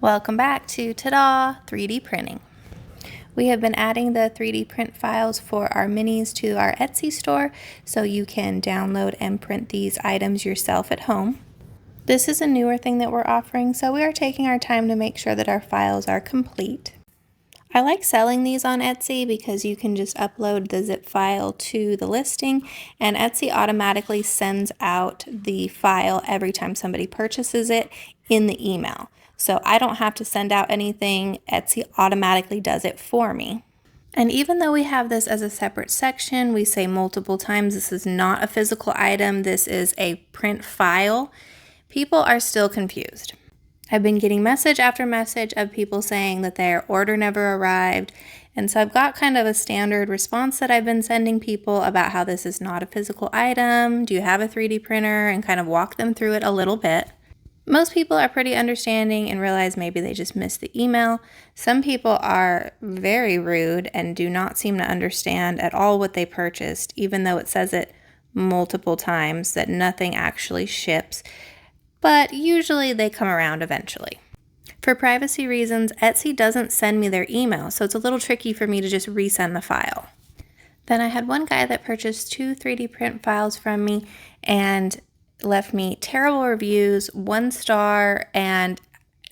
Welcome back to Ta-da 3D Printing. We have been adding the 3D print files for our minis to our Etsy store so you can download and print these items yourself at home. This is a newer thing that we're offering, so we are taking our time to make sure that our files are complete. I like selling these on Etsy because you can just upload the zip file to the listing and Etsy automatically sends out the file every time somebody purchases it in the email. So I don't have to send out anything, Etsy automatically does it for me. And even though we have this as a separate section, we say multiple times this is not a physical item, this is a print file, people are still confused. I've been getting message after message of people saying that their order never arrived. And so I've got kind of a standard response that I've been sending people about how this is not a physical item. Do you have a 3D printer? And kind of walk them through it a little bit. Most people are pretty understanding and realize maybe they just missed the email. Some people are very rude and do not seem to understand at all what they purchased, even though it says it multiple times that nothing actually ships. But usually they come around eventually. For privacy reasons, Etsy doesn't send me their email, so it's a little tricky for me to just resend the file. Then I had one guy that purchased 2 3D print files from me and left me terrible reviews, 1 star, and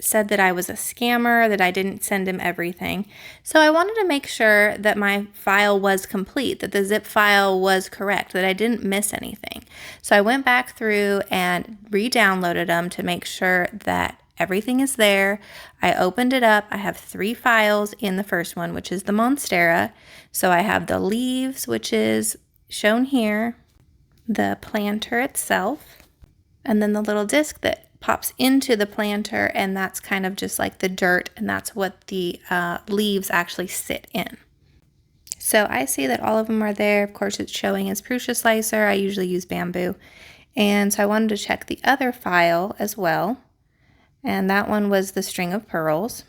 said that I was a scammer, that I didn't send him everything. So I wanted to make sure that my file was complete, that the zip file was correct, that I didn't miss anything. So I went back through and re-downloaded them to make sure that everything is there. I opened it up. I have 3 files in the first one, which is the Monstera. So I have the leaves, which is shown here, the planter itself, and then the little disc that pops into the planter, and that's kind of just like the dirt, and that's what the leaves actually sit in. So I see that all of them are there. Of course, it's showing as Prusa Slicer. I usually use bamboo. And so I wanted to check the other file as well, and that one was the string of pearls.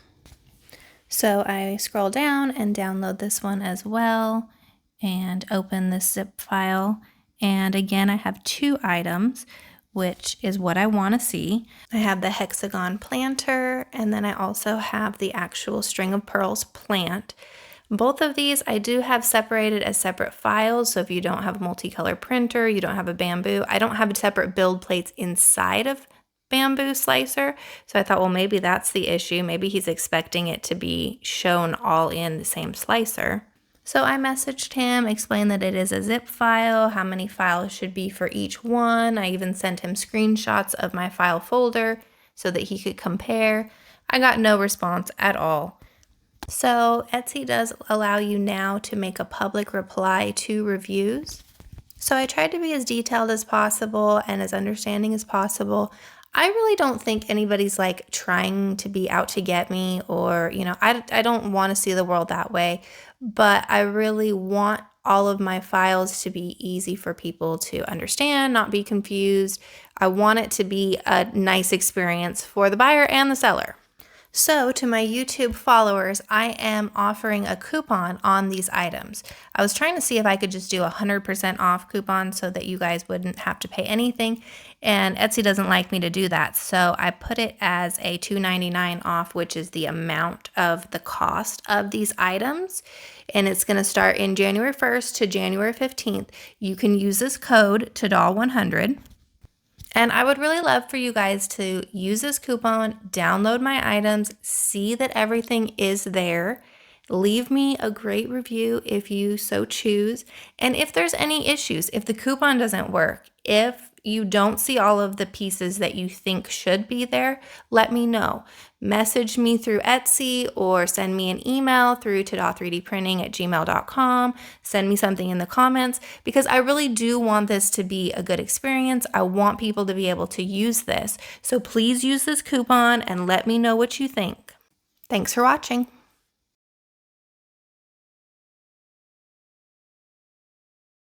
So I scroll down and download this one as well and open this zip file. And again, I have 2 items, which is what I want to see. I have the hexagon planter, and then I also have the actual string of pearls plant. Both of these I do have separated as separate files, so if you don't have a multicolor printer, you don't have a bamboo, I don't have separate build plates inside of Bamboo Slicer, so I thought, well, maybe that's the issue. Maybe he's expecting it to be shown all in the same slicer. So I messaged him, explained that it is a zip file, how many files should be for each one. I even sent him screenshots of my file folder so that he could compare. I got no response at all. So Etsy does allow you now to make a public reply to reviews. So I tried to be as detailed as possible and as understanding as possible. I really don't think anybody's like trying to be out to get me, or, I don't want to see the world that way, but I really want all of my files to be easy for people to understand, not be confused. I want it to be a nice experience for the buyer and the seller. So to my YouTube followers, I am offering a coupon on these items. I was trying to see if I could just do 100% off coupon so that you guys wouldn't have to pay anything, and Etsy doesn't like me to do that. So I put it as a $2.99 off, which is the amount of the cost of these items. And it's going to start in January 1st to January 15th. You can use this code TADA100. And I would really love for you guys to use this coupon, download my items, see that everything is there, leave me a great review if you so choose. And if there's any issues, if the coupon doesn't work, if you don't see all of the pieces that you think should be there, let me know. Message me through Etsy or send me an email through tada3dprinting@gmail.com. Send me something in the comments, because I really do want this to be a good experience. I want people to be able to use this. So please use this coupon and let me know what you think. Thanks for watching.